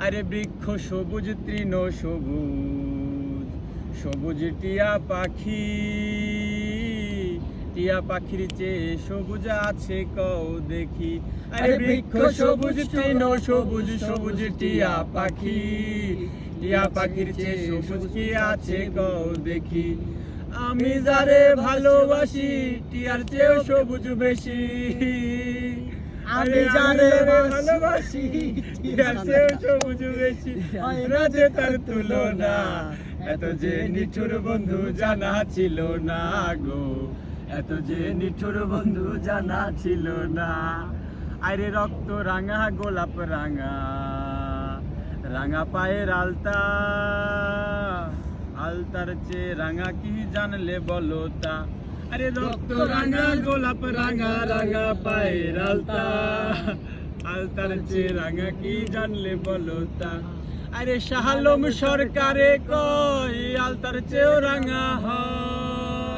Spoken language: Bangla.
আরে বৃক্ষ সবুজ তৃণ সবুজ, সবুজ টিয়া পাখি, টিয়া পাখির চেয়ে সবুজ আছে কও দেখি। আরে বৃক্ষ সবুজ তৃণ সবুজ, সবুজ টিয়া পাখি, টিয়া পাখির চেয়ে সবুজ কি আছে কও দেখি। আমি যারে ভালোবাসি টিয়ার চেয়েও সবুজ বেশি, আমি যারে ভালোবাসি টিয়ার চেয়েও সবুজ বেশি, হয় না যে তার তুলনা। এত যে নিঠুর বন্ধু জানা ছিল না গো, এত যে নিঠুর বন্ধু জানা ছিল না। আরে রক্ত রাঙা গোলাপ রাঙা, রাঙা পায়ের আলতা, আলতার চেয়ে রাঙা কি জানলে বলো তা। আরে রক্ত রাঙা গোলাপ রাঙা, রাঙা পায়ের আলতা, আলতার চেয়ে রাঙা কি জানলে বলো তা। আরে শাহ আলম সরকারে কয় আলতার চেয়েও রাঙা হয়।